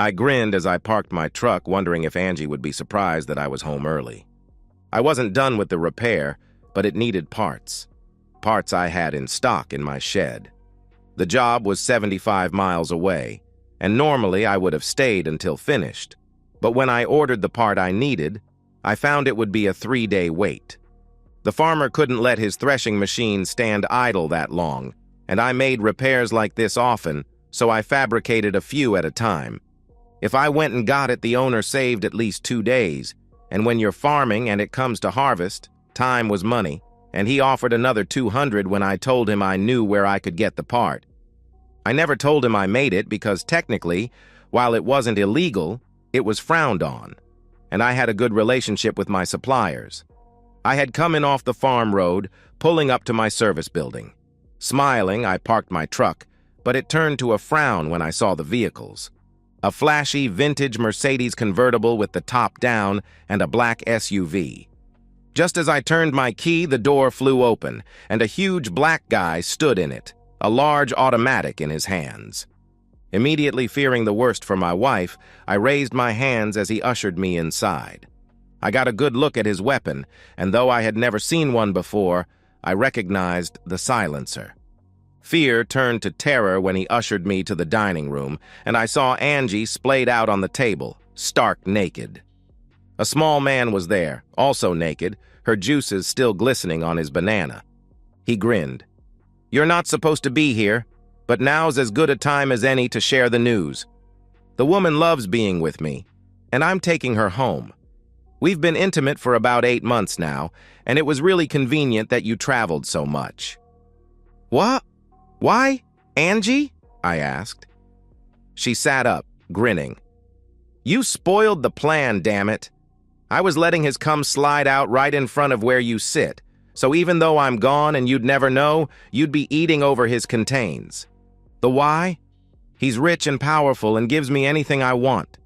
I grinned as I parked my truck, wondering if Angie would be surprised that I was home early. I wasn't done with the repair, but it needed parts. Parts I had in stock in my shed. The job was 75 miles away, and normally I would have stayed until finished. But when I ordered the part I needed, I found it would be a 3-day wait. The farmer couldn't let his threshing machine stand idle that long, and I made repairs like this often, so I fabricated a few at a time. If I went and got it, the owner saved at least 2 days, and when you're farming and it comes to harvest, time was money, and he offered another $200 when I told him I knew where I could get the part. I never told him I made it because technically, while it wasn't illegal, it was frowned on, and I had a good relationship with my suppliers. I had come in off the farm road, pulling up to my service building. Smiling, I parked my truck, but it turned to a frown when I saw the vehicles. A flashy vintage Mercedes convertible with the top down and a black SUV. Just as I turned my key, the door flew open, and a huge black guy stood in it, a large automatic in his hands. Immediately fearing the worst for my wife, I raised my hands as he ushered me inside. I got a good look at his weapon, and though I had never seen one before, I recognized the silencer. Fear turned to terror when he ushered me to the dining room, and I saw Angie splayed out on the table, stark naked. A small man was there, also naked, her juices still glistening on his banana. He grinned. "You're not supposed to be here, but now's as good a time as any to share the news. The woman loves being with me, and I'm taking her home. We've been intimate for about 8 months now, and it was really convenient that you traveled so much." "What? Why? Angie?" I asked. She sat up, grinning. "You spoiled the plan, damn it. I was letting his cum slide out right in front of where you sit, so even though I'm gone and you'd never know, you'd be eating over his contains. The why? He's rich and powerful and gives me anything I want.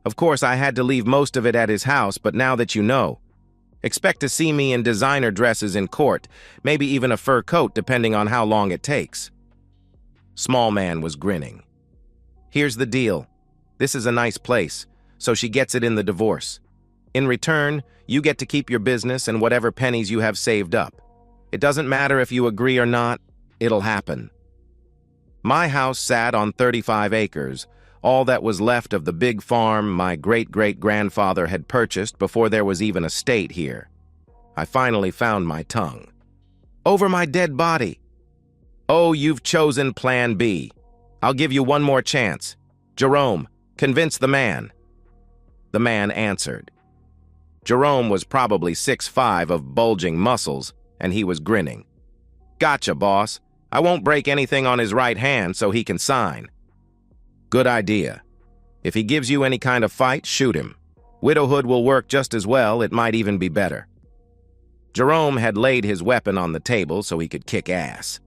Of course, I had to leave most of it at his house, but now that you know, expect to see me in designer dresses in court, maybe even a fur coat depending on how long it takes." Small man was grinning. "Here's the deal. This is a nice place, so she gets it in the divorce. In return, you get to keep your business and whatever pennies you have saved up. It doesn't matter if you agree or not, it'll happen." My house sat on 35 acres, all that was left of the big farm my great-great-grandfather had purchased before there was even a state here. I finally found my tongue. "Over my dead body." "Oh, you've chosen Plan B. I'll give you one more chance. Jerome, convince the man." The man answered. Jerome was probably 6'5" of bulging muscles, and he was grinning. "Gotcha, boss. I won't break anything on his right hand so he can sign." "Good idea. If he gives you any kind of fight, shoot him. Widowhood will work just as well, it might even be better." Jerome had laid his weapon on the table so he could kick ass.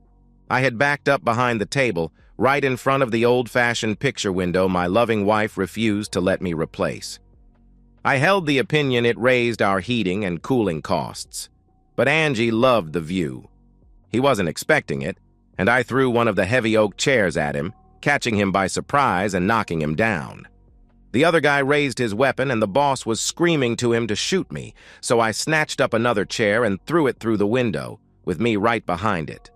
I had backed up behind the table, right in front of the old-fashioned picture window my loving wife refused to let me replace. I held the opinion it raised our heating and cooling costs. But Angie loved the view. He wasn't expecting it, and I threw one of the heavy oak chairs at him, catching him by surprise and knocking him down. The other guy raised his weapon and the boss was screaming to him to shoot me, so I snatched up another chair and threw it through the window, with me right behind it.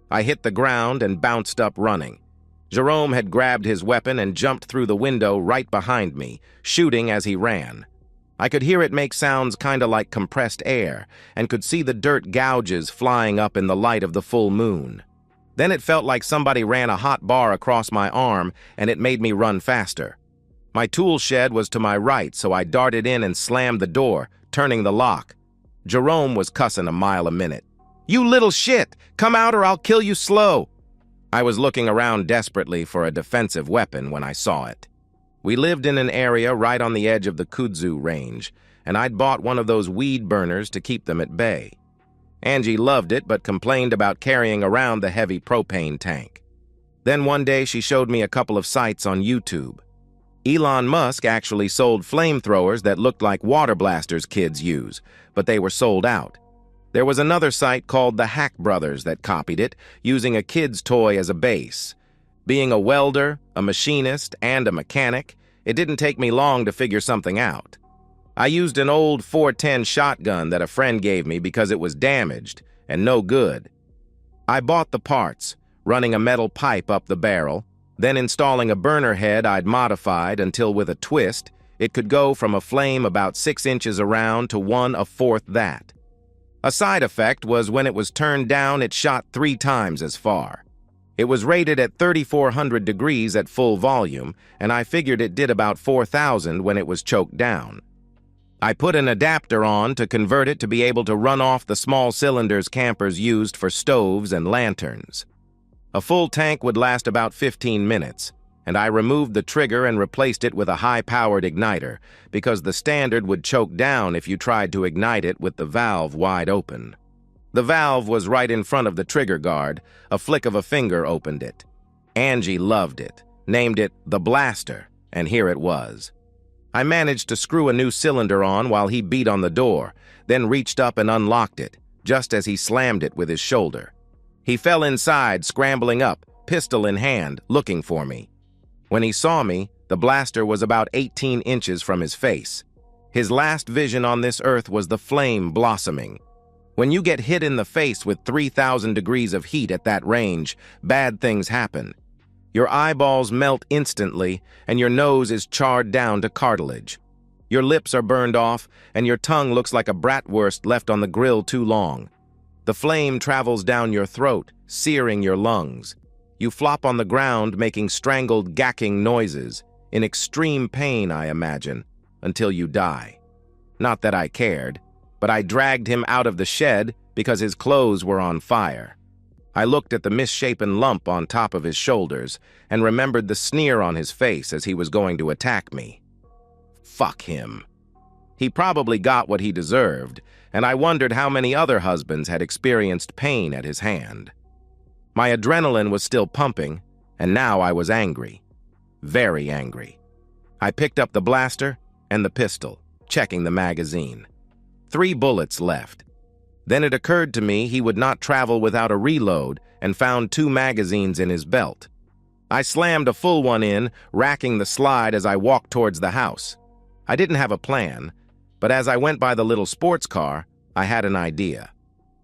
I hit the ground and bounced up running. Jerome had grabbed his weapon and jumped through the window right behind me, shooting as he ran. I could hear it make sounds kinda like compressed air, and could see the dirt gouges flying up in the light of the full moon. Then it felt like somebody ran a hot bar across my arm, and it made me run faster. My tool shed was to my right, so I darted in and slammed the door, turning the lock. Jerome was cussing a mile a minute. "You little shit! Come out or I'll kill you slow!" I was looking around desperately for a defensive weapon when I saw it. We lived in an area right on the edge of the kudzu range, and I'd bought one of those weed burners to keep them at bay. Angie loved it, but complained about carrying around the heavy propane tank. Then one day she showed me a couple of sites on YouTube. Elon Musk actually sold flamethrowers that looked like water blasters kids use, but they were sold out. There was another site called the Hack Brothers that copied it, using a kid's toy as a base. Being a welder, a machinist, and a mechanic, It didn't take me long to figure something out. I used an old 410 shotgun that a friend gave me because it was damaged and no good. I bought the parts, running a metal pipe up the barrel, then installing a burner head I'd modified until with a twist, it could go from a flame about 6 inches around to one a fourth that. A side effect was when it was turned down, it shot 3 times as far. It was rated at 3,400 degrees at full volume, and I figured it did about 4,000 when it was choked down. I put an adapter on to convert it to be able to run off the small cylinders campers used for stoves and lanterns. A full tank would last about 15 minutes, and I removed the trigger and replaced it with a high-powered igniter because the standard would choke down if you tried to ignite it with the valve wide open. The valve was right in front of the trigger guard. A flick of a finger opened it. Angie loved it, named it the Blaster, and here it was. I managed to screw a new cylinder on while he beat on the door, then reached up and unlocked it, just as he slammed it with his shoulder. He fell inside, scrambling up, pistol in hand, looking for me. When he saw me, the blaster was about 18 inches from his face. His last vision on this earth was the flame blossoming. When you get hit in the face with 3,000 degrees of heat at that range, bad things happen. Your eyeballs melt instantly, and your nose is charred down to cartilage. Your lips are burned off, and your tongue looks like a bratwurst left on the grill too long. The flame travels down your throat, searing your lungs. You flop on the ground, making strangled, gacking noises, in extreme pain, I imagine, until you die. Not that I cared, but I dragged him out of the shed because his clothes were on fire. I looked at the misshapen lump on top of his shoulders and remembered the sneer on his face as he was going to attack me. Fuck him. He probably got what he deserved, and I wondered how many other husbands had experienced pain at his hand. My adrenaline was still pumping, and now I was angry. Very angry. I picked up the blaster and the pistol, checking the magazine. 3 bullets left. Then it occurred to me he would not travel without a reload and found 2 magazines in his belt. I slammed a full one in, racking the slide as I walked towards the house. I didn't have a plan, but as I went by the little sports car, I had an idea.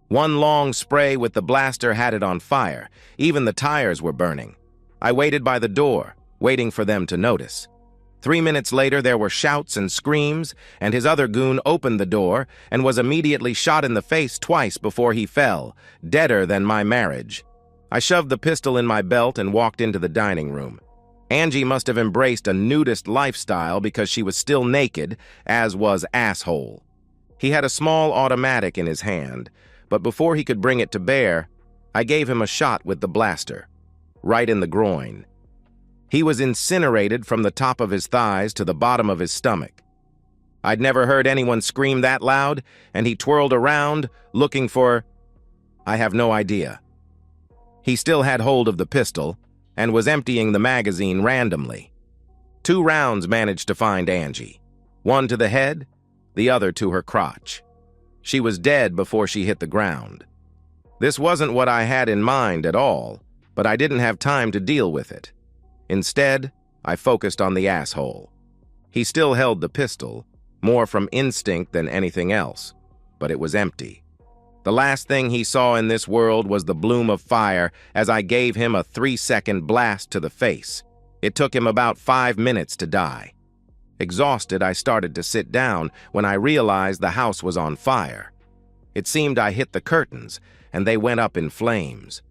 One long spray with the blaster had it on fire. Even the tires were burning. I waited by the door, waiting for them to notice. 3 minutes later, there were shouts and screams, and his other goon opened the door and was immediately shot in the face twice before he fell, deader than my marriage. I shoved the pistol in my belt and walked into the dining room. Angie must have embraced a nudist lifestyle because she was still naked, as was Asshole. He had a small automatic in his hand, but before he could bring it to bear, I gave him a shot with the blaster, right in the groin. He was incinerated from the top of his thighs to the bottom of his stomach. I'd never heard anyone scream that loud, and he twirled around, looking for... I have no idea. He still had hold of the pistol, and was emptying the magazine randomly. 2 rounds managed to find Angie. 1 to the head, the other to her crotch. She was dead before she hit the ground. This wasn't what I had in mind at all, but I didn't have time to deal with it. Instead, I focused on the asshole. He still held the pistol, more from instinct than anything else, but it was empty. The last thing he saw in this world was the bloom of fire as I gave him a 3-second blast to the face. It took him about 5 minutes to die. Exhausted, I started to sit down when I realized the house was on fire. It seemed I hit the curtains, and they went up in flames.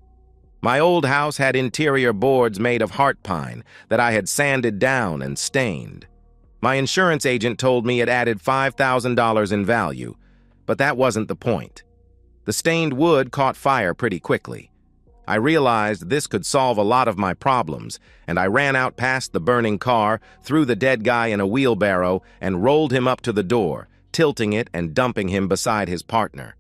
My old house had interior boards made of heart pine that I had sanded down and stained. My insurance agent told me it added $5,000 in value, but that wasn't the point. The stained wood caught fire pretty quickly. I realized this could solve a lot of my problems, and I ran out past the burning car, threw the dead guy in a wheelbarrow, and rolled him up to the door, tilting it and dumping him beside his partner.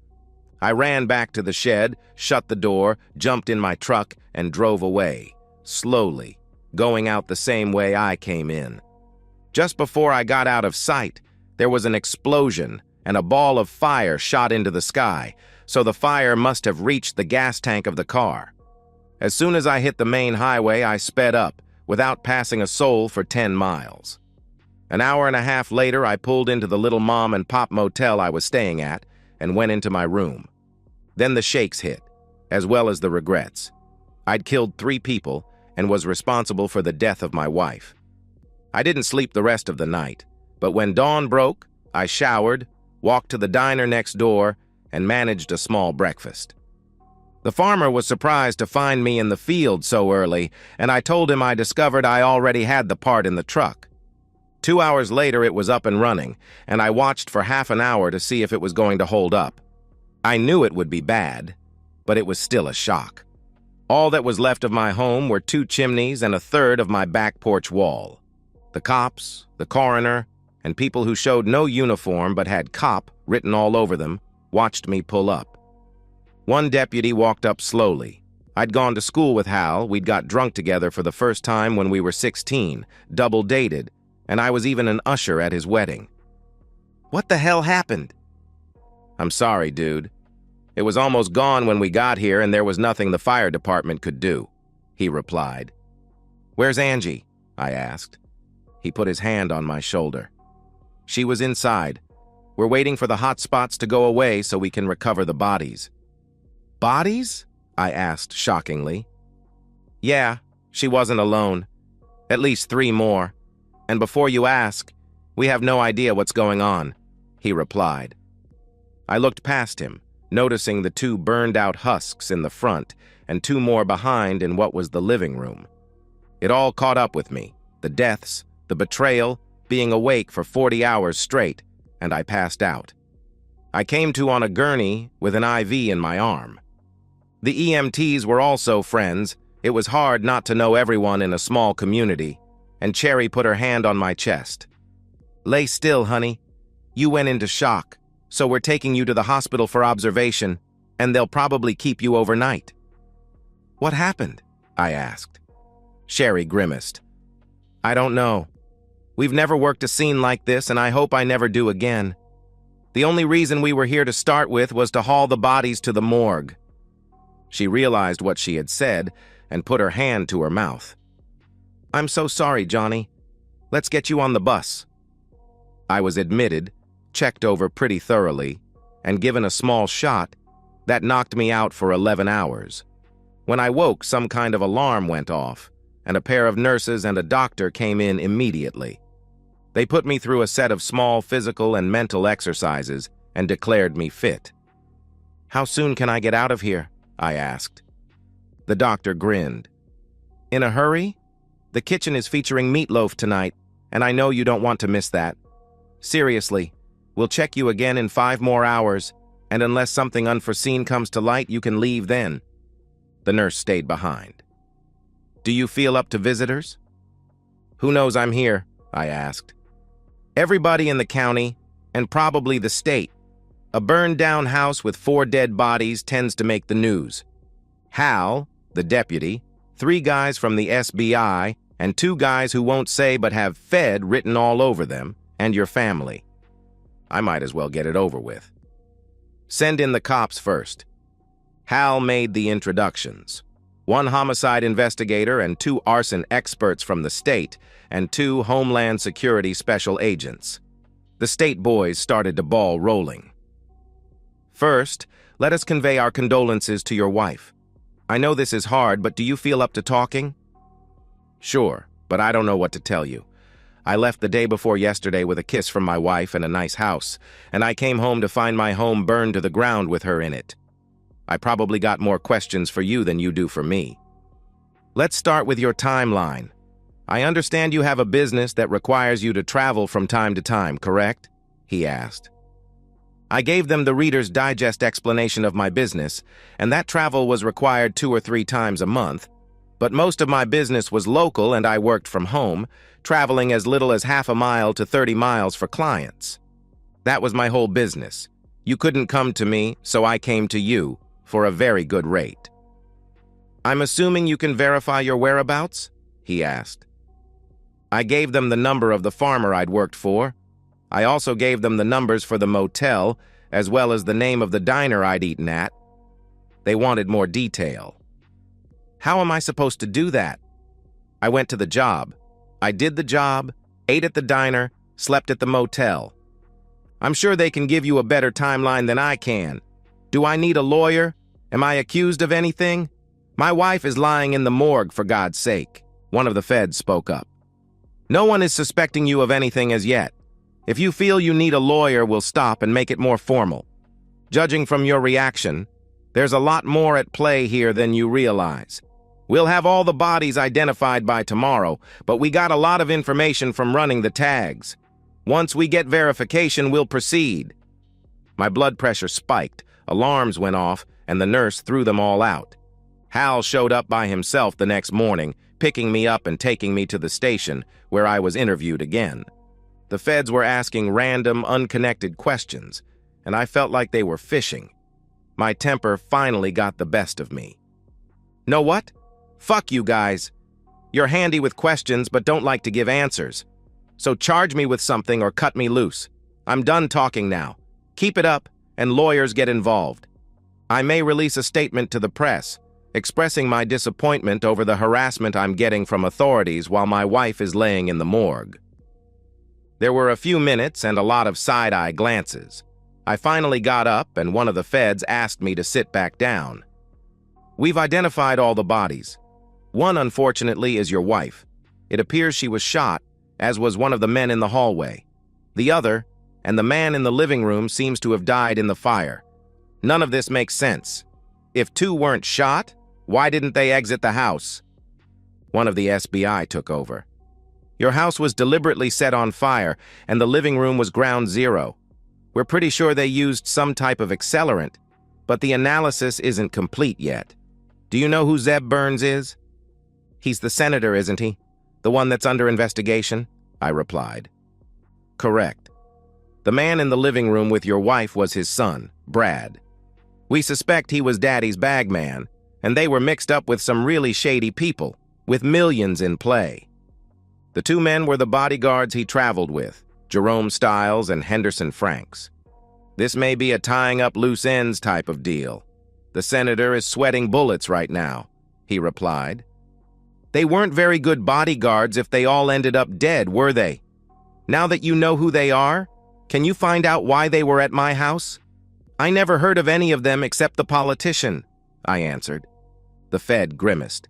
I ran back to the shed, shut the door, jumped in my truck, and drove away, slowly, going out the same way I came in. Just before I got out of sight, there was an explosion, and a ball of fire shot into the sky, so the fire must have reached the gas tank of the car. As soon as I hit the main highway, I sped up, without passing a soul for 10 miles. An hour and a half later, I pulled into the little mom-and-pop motel I was staying at and went into my room. Then the shakes hit, as well as the regrets. I'd killed 3 people and was responsible for the death of my wife. I didn't sleep the rest of the night, but when dawn broke, I showered, walked to the diner next door, and managed a small breakfast. The farmer was surprised to find me in the field so early, and I told him I discovered I already had the part in the truck. 2 hours later, it was up and running, and I watched for half an hour to see if it was going to hold up. I knew it would be bad, but it was still a shock. All that was left of my home were 2 chimneys and a third of my back porch wall. The cops, the coroner, and people who showed no uniform but had "cop" written all over them watched me pull up. One deputy walked up slowly. I'd gone to school with Hal, we'd got drunk together for the first time when we were 16, double-dated, and I was even an usher at his wedding. "What the hell happened?" "I'm sorry, dude. It was almost gone when we got here and there was nothing the fire department could do," he replied. "Where's Angie?" I asked. He put his hand on my shoulder. "She was inside. We're waiting for the hot spots to go away so we can recover the bodies." "Bodies?" I asked shockingly. "Yeah, she wasn't alone. At least 3 more. And before you ask, we have no idea what's going on," he replied. I looked past him, noticing the 2 burned-out husks in the front and 2 more behind in what was the living room. It all caught up with me, the deaths, the betrayal, being awake for 40 hours straight, and I passed out. I came to on a gurney with an IV in my arm. The EMTs were also friends. It was hard not to know everyone in a small community, and Cherry put her hand on my chest. "Lay still, honey. You went into shock, so we're taking you to the hospital for observation, and they'll probably keep you overnight." "What happened?" I asked. Cherry grimaced. "I don't know. We've never worked a scene like this, and I hope I never do again. The only reason we were here to start with was to haul the bodies to the morgue." She realized what she had said and put her hand to her mouth. "I'm so sorry, Johnny. Let's get you on the bus." I was admitted, checked over pretty thoroughly, and given a small shot that knocked me out for 11 hours. When I woke, some kind of alarm went off, and a pair of nurses and a doctor came in immediately. They put me through a set of small physical and mental exercises and declared me fit. "How soon can I get out of here?" I asked. The doctor grinned. "In a hurry? The kitchen is featuring meatloaf tonight, and I know you don't want to miss that. Seriously, we'll check you again in 5 more hours, and unless something unforeseen comes to light, you can leave then." The nurse stayed behind. "Do you feel up to visitors?" "Who knows I'm here?" I asked. "Everybody in the county, and probably the state. A burned-down house with 4 dead bodies tends to make the news. Hal, the deputy, 3 guys from the SBI, and 2 guys who won't say but have Fed written all over them, and your family. I might as well get it over with. Send in the cops first." Hal made the introductions. 1 homicide investigator and 2 arson experts from the state, and 2 Homeland Security special agents. The state boys started the ball rolling. "First, let us convey our condolences to your wife. I know this is hard, but do you feel up to talking?" "Sure, but I don't know what to tell you. I left the day before yesterday with a kiss from my wife and a nice house, and I came home to find my home burned to the ground with her in it. I probably got more questions for you than you do for me. Let's start with your timeline. I understand you have a business that requires you to travel from time to time, correct?" he asked. I gave them the Reader's Digest explanation of my business, and that travel was required 2 or 3 times a month, but most of my business was local and I worked from home, traveling as little as half a mile to 30 miles for clients. That was my whole business. You couldn't come to me, so I came to you for a very good rate. "I'm assuming you can verify your whereabouts?" he asked. I gave them the number of the farmer I'd worked for. I also gave them the numbers for the motel, as well as the name of the diner I'd eaten at. They wanted more detail. How am I supposed to do that? I went to the job. I did the job, ate at the diner, Slept at the motel. I'm sure they can give you a better timeline than I can. Do I need a lawyer? Am I accused of anything? My wife is lying in the morgue, for God's sake. One of the feds spoke up. No one is suspecting you of anything as yet. If you feel you need a lawyer, we'll stop and make it more formal. Judging from your reaction, there's a lot more at play here than you realize. We'll have all the bodies identified by tomorrow, but we got a lot of information from running the tags. Once we get verification, we'll proceed. My blood pressure spiked, alarms went off, and the nurse threw them all out. Hal showed up by himself the next morning, picking me up and taking me to the station, where I was interviewed again. The feds were asking random, unconnected questions, and I felt like they were fishing. My temper finally got the best of me. Know what? Fuck you guys. You're handy with questions but don't like to give answers. So charge me with something or cut me loose. I'm done talking now. Keep it up, and lawyers get involved. I may release a statement to the press, expressing my disappointment over the harassment I'm getting from authorities while my wife is laying in the morgue. There were a few minutes and a lot of side-eye glances. I finally got up, and one of the feds asked me to sit back down. We've identified all the bodies. One, unfortunately, is your wife. It appears she was shot, as was one of the men in the hallway. The other, and the man in the living room, seems to have died in the fire. None of this makes sense. If two weren't shot, why didn't they exit the house? One of the SBI took over. Your house was deliberately set on fire, and the living room was ground zero. We're pretty sure they used some type of accelerant, but the analysis isn't complete yet. Do you know who Zeb Burns is? He's the senator, isn't he? The one that's under investigation? I replied. Correct. The man in the living room with your wife was his son, Brad. We suspect he was Daddy's bagman, and they were mixed up with some really shady people, with millions in play. The two men were the bodyguards he traveled with, Jerome Stiles and Henderson Franks. This may be a tying up loose ends type of deal. The senator is sweating bullets right now, he replied. They weren't very good bodyguards if they all ended up dead, were they? Now that you know who they are, can you find out why they were at my house? I never heard of any of them except the politician, I answered. The Fed grimaced.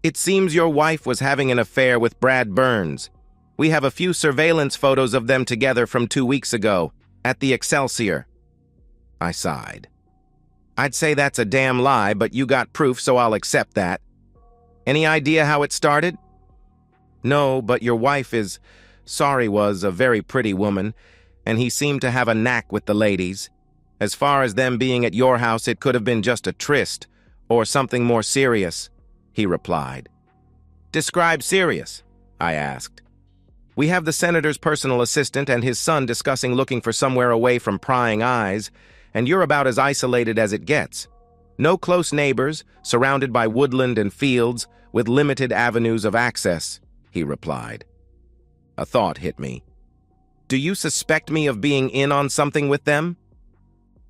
It seems your wife was having an affair with Brad Burns. We have a few surveillance photos of them together from 2 weeks ago, at the Excelsior. I sighed. I'd say that's a damn lie, but you got proof, so I'll accept that. Any idea how it started? No, but your wife was a very pretty woman, and he seemed to have a knack with the ladies. As far as them being at your house, it could have been just a tryst, or something more serious, he replied. Describe serious, I asked. We have the senator's personal assistant and his son discussing looking for somewhere away from prying eyes, and you're about as isolated as it gets. No close neighbors, surrounded by woodland and fields, with limited avenues of access, he replied. A thought hit me. Do you suspect me of being in on something with them?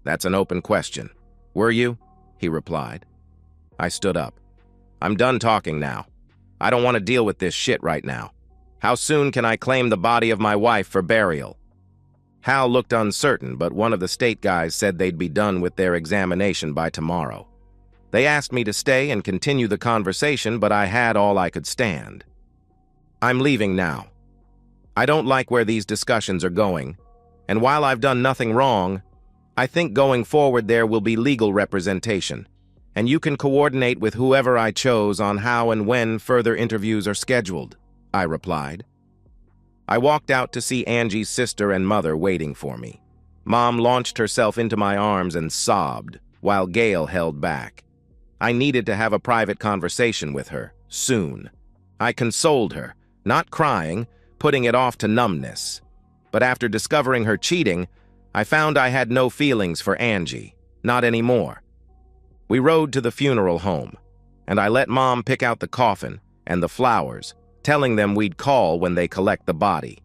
That's an open question. Were you? He replied. I stood up. I'm done talking now. I don't want to deal with this shit right now. How soon can I claim the body of my wife for burial? Hal looked uncertain, but one of the state guys said they'd be done with their examination by tomorrow. They asked me to stay and continue the conversation, but I had all I could stand. I'm leaving now. I don't like where these discussions are going, and while I've done nothing wrong, I think going forward there will be legal representation, and you can coordinate with whoever I chose on how and when further interviews are scheduled, I replied. I walked out to see Angie's sister and mother waiting for me. Mom launched herself into my arms and sobbed, while Gail held back. I needed to have a private conversation with her, soon. I consoled her, not crying, putting it off to numbness. But after discovering her cheating, I found I had no feelings for Angie, not anymore. We rode to the funeral home, and I let Mom pick out the coffin and the flowers, telling them we'd call when they collect the body.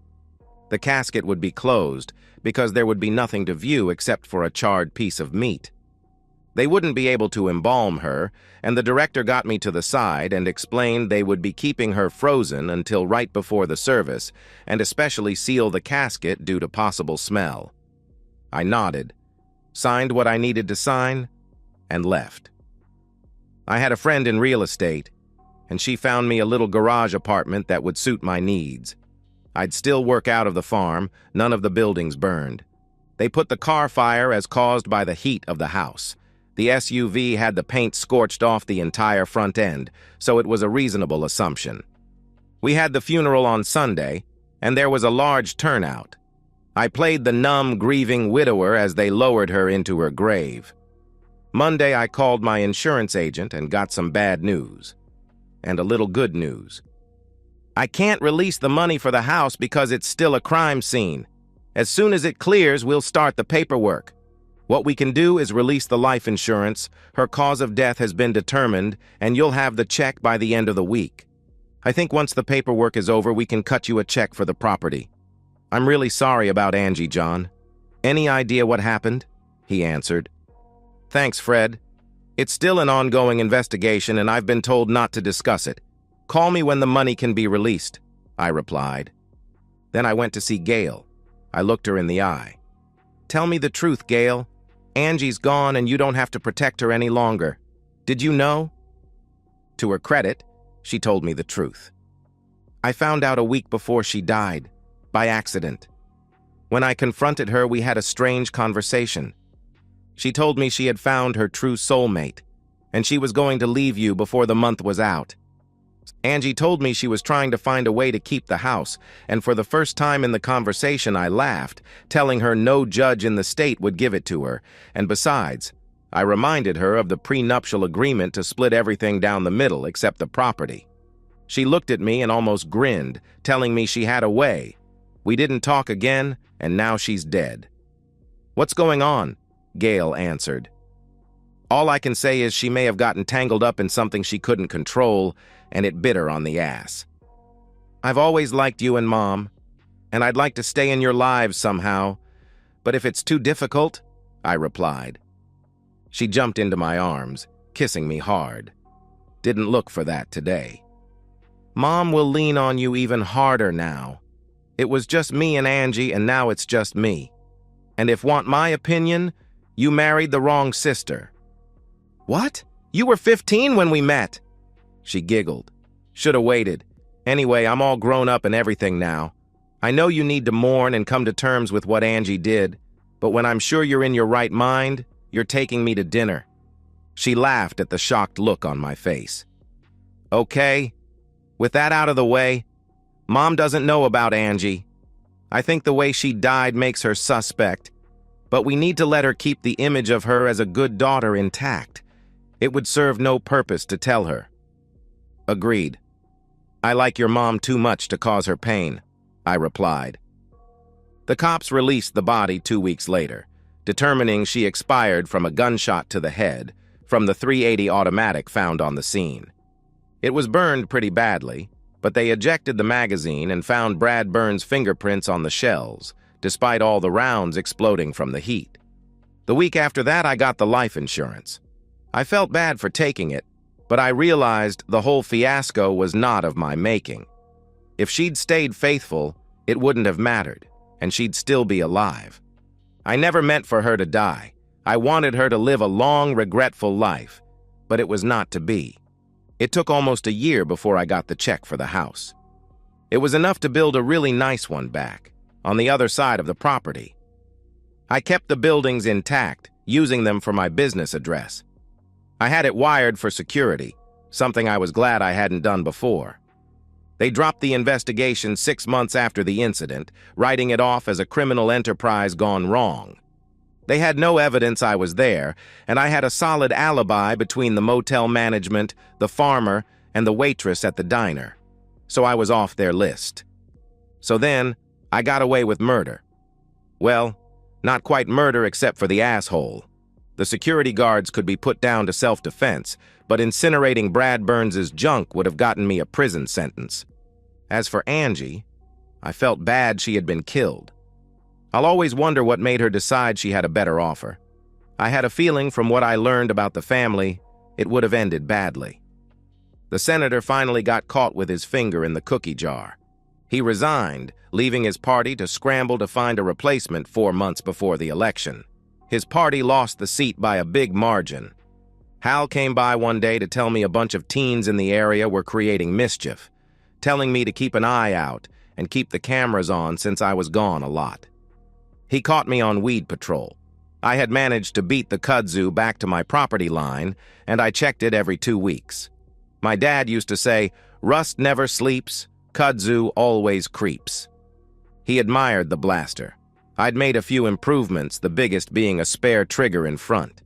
The casket would be closed because there would be nothing to view except for a charred piece of meat. They wouldn't be able to embalm her, and the director got me to the side and explained they would be keeping her frozen until right before the service, and especially seal the casket due to possible smell. I nodded, signed what I needed to sign, and left. I had a friend in real estate, and she found me a little garage apartment that would suit my needs. I'd still work out of the farm, none of the buildings burned. They put the car fire as caused by the heat of the house. The SUV had the paint scorched off the entire front end, so it was a reasonable assumption. We had the funeral on Sunday, and there was a large turnout. I played the numb, grieving widower as they lowered her into her grave. Monday, I called my insurance agent and got some bad news. And a little good news. I can't release the money for the house because it's still a crime scene. As soon as it clears, we'll start the paperwork. What we can do is release the life insurance, her cause of death has been determined, and you'll have the check by the end of the week. I think once the paperwork is over, we can cut you a check for the property. I'm really sorry about Angie, John. Any idea what happened? He answered. Thanks, Fred. It's still an ongoing investigation, and I've been told not to discuss it. Call me when the money can be released, I replied. Then I went to see Gail. I looked her in the eye. Tell me the truth, Gail. Angie's gone and you don't have to protect her any longer. Did you know? To her credit, she told me the truth. I found out a week before she died, by accident. When I confronted her, we had a strange conversation. She told me she had found her true soulmate, and she was going to leave you before the month was out. Angie told me she was trying to find a way to keep the house, and for the first time in the conversation I laughed, telling her no judge in the state would give it to her, and besides, I reminded her of the prenuptial agreement to split everything down the middle except the property. She looked at me and almost grinned, telling me she had a way. We didn't talk again, and now she's dead. What's going on? Gail answered. All I can say is she may have gotten tangled up in something she couldn't control, and it bit her on the ass. I've always liked you and Mom, and I'd like to stay in your lives somehow, but if it's too difficult, I replied. She jumped into my arms, kissing me hard. Didn't look for that today. Mom will lean on you even harder now. It was just me and Angie, and now it's just me. And if want my opinion, you married the wrong sister. What? You were 15 when we met. She giggled. Should have waited. Anyway, I'm all grown up and everything now. I know you need to mourn and come to terms with what Angie did, but when I'm sure you're in your right mind, you're taking me to dinner. She laughed at the shocked look on my face. Okay, with that out of the way, Mom doesn't know about Angie. I think the way she died makes her suspect, but we need to let her keep the image of her as a good daughter intact. It would serve no purpose to tell her. Agreed. I like your mom too much to cause her pain, I replied. The cops released the body 2 weeks later, determining she expired from a gunshot to the head from the .380 automatic found on the scene. It was burned pretty badly, but they ejected the magazine and found Brad Burns' fingerprints on the shells, despite all the rounds exploding from the heat. The week after that, I got the life insurance. I felt bad for taking it, but I realized the whole fiasco was not of my making. If she'd stayed faithful, it wouldn't have mattered, and she'd still be alive. I never meant for her to die. I wanted her to live a long, regretful life, but it was not to be. It took almost a year before I got the check for the house. It was enough to build a really nice one back, on the other side of the property. I kept the buildings intact, using them for my business address. I had it wired for security, something I was glad I hadn't done before. They dropped the investigation 6 months after the incident, writing it off as a criminal enterprise gone wrong. They had no evidence I was there, and I had a solid alibi between the motel management, the farmer, and the waitress at the diner, so I was off their list. So then, I got away with murder. Well, not quite murder except for the asshole. The security guards could be put down to self-defense, but incinerating Brad Burns' junk would have gotten me a prison sentence. As for Angie, I felt bad she had been killed. I'll always wonder what made her decide she had a better offer. I had a feeling from what I learned about the family, it would have ended badly. The senator finally got caught with his finger in the cookie jar. He resigned, leaving his party to scramble to find a replacement 4 months before the election. His party lost the seat by a big margin. Hal came by one day to tell me a bunch of teens in the area were creating mischief, telling me to keep an eye out and keep the cameras on since I was gone a lot. He caught me on weed patrol. I had managed to beat the kudzu back to my property line, and I checked it every 2 weeks. My dad used to say, "Rust never sleeps, kudzu always creeps." He admired the blaster. I'd made a few improvements, the biggest being a spare trigger in front.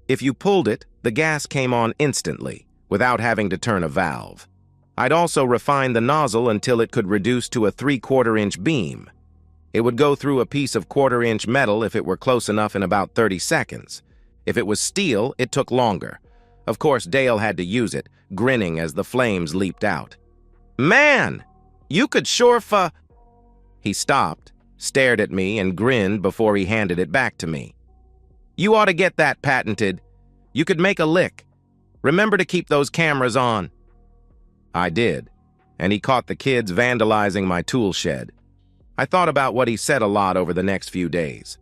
If you pulled it, the gas came on instantly, without having to turn a valve. I'd also refined the nozzle until it could reduce to a 3/4-inch beam. It would go through a piece of 1/4-inch metal if it were close enough in about 30 seconds. If it was steel, it took longer. Of course, Dale had to use it, grinning as the flames leaped out. "Man, you could sure He stopped, stared at me, and grinned before he handed it back to me. "You ought to get that patented. You could make a lick. Remember to keep those cameras on." I did, and he caught the kids vandalizing my tool shed. I thought about what he said a lot over the next few days.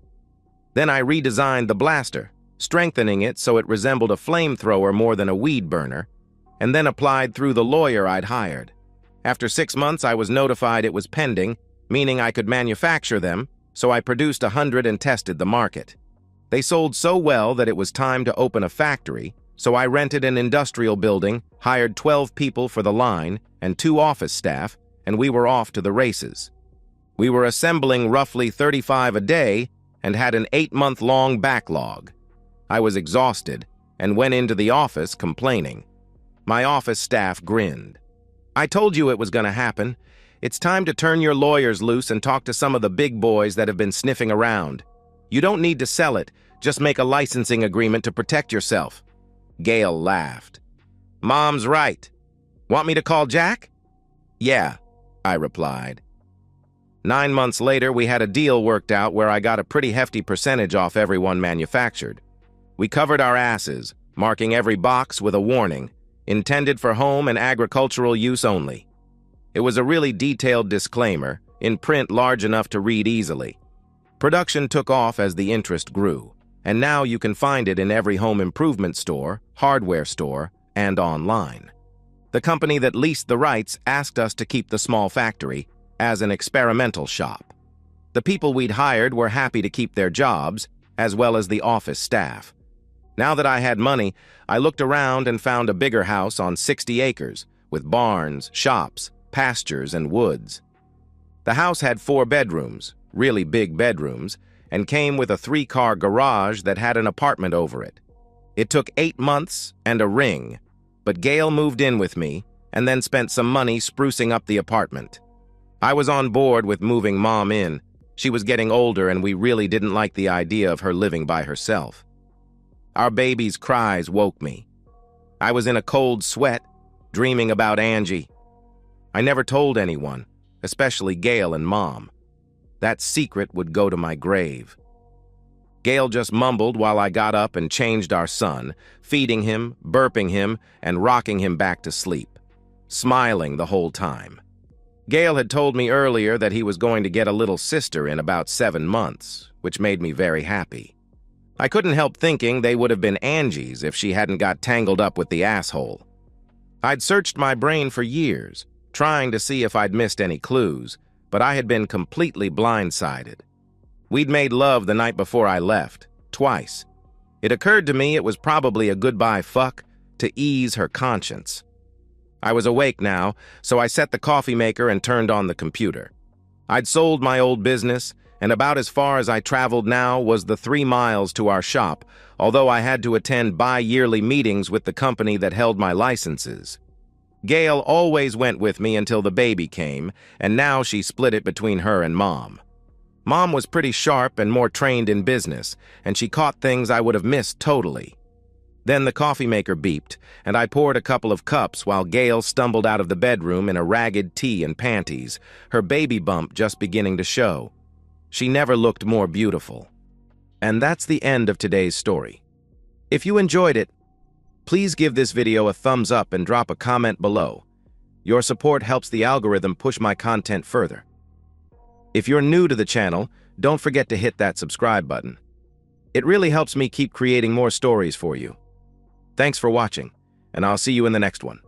Then I redesigned the blaster, strengthening it so it resembled a flamethrower more than a weed burner, and then applied through the lawyer I'd hired. After 6 months, I was notified it was pending, meaning I could manufacture them, so I produced 100 and tested the market. They sold so well that it was time to open a factory, so I rented an industrial building, hired 12 people for the line and 2 office staff, and we were off to the races. We were assembling roughly 35 a day and had an 8-month-long backlog. I was exhausted and went into the office complaining. My office staff grinned. "I told you it was going to happen. It's time to turn your lawyers loose and talk to some of the big boys that have been sniffing around. You don't need to sell it, just make a licensing agreement to protect yourself." Gail laughed. "Mom's right. Want me to call Jack?" "Yeah," I replied. 9 months later, we had a deal worked out where I got a pretty hefty percentage off everyone manufactured. We covered our asses, marking every box with a warning, intended for home and agricultural use only. It was a really detailed disclaimer, in print large enough to read easily. Production took off as the interest grew, and now you can find it in every home improvement store, hardware store, and online. The company that leased the rights asked us to keep the small factory as an experimental shop. The people we'd hired were happy to keep their jobs, as well as the office staff. Now that I had money, I looked around and found a bigger house on 60 acres, with barns, shops, pastures, and woods. The house had 4 bedrooms, really big bedrooms, and came with a 3-car garage that had an apartment over it. It took 8 months and a ring, but Gail moved in with me and then spent some money sprucing up the apartment. I was on board with moving Mom in. She was getting older and we really didn't like the idea of her living by herself. Our baby's cries woke me. I was in a cold sweat, dreaming about Angie. I never told anyone, especially Gail and Mom. That secret would go to my grave. Gail just mumbled while I got up and changed our son, feeding him, burping him, and rocking him back to sleep, smiling the whole time. Gail had told me earlier that he was going to get a little sister in about 7 months, which made me very happy. I couldn't help thinking they would have been Angie's if she hadn't got tangled up with the asshole. I'd searched my brain for years, trying to see if I'd missed any clues, but I had been completely blindsided. We'd made love the night before I left, twice. It occurred to me it was probably a goodbye fuck to ease her conscience. I was awake now, so I set the coffee maker and turned on the computer. I'd sold my old business, and about as far as I traveled now was the 3 miles to our shop, although I had to attend bi-yearly meetings with the company that held my licenses. Gail always went with me until the baby came, and now she split it between her and Mom. Mom was pretty sharp and more trained in business, and she caught things I would have missed totally. Then the coffee maker beeped, and I poured a couple of cups while Gail stumbled out of the bedroom in a ragged tee and panties, her baby bump just beginning to show. She never looked more beautiful. And that's the end of today's story. If you enjoyed it, please give this video a thumbs up and drop a comment below. Your support helps the algorithm push my content further. If you're new to the channel, don't forget to hit that subscribe button. It really helps me keep creating more stories for you. Thanks for watching, and I'll see you in the next one.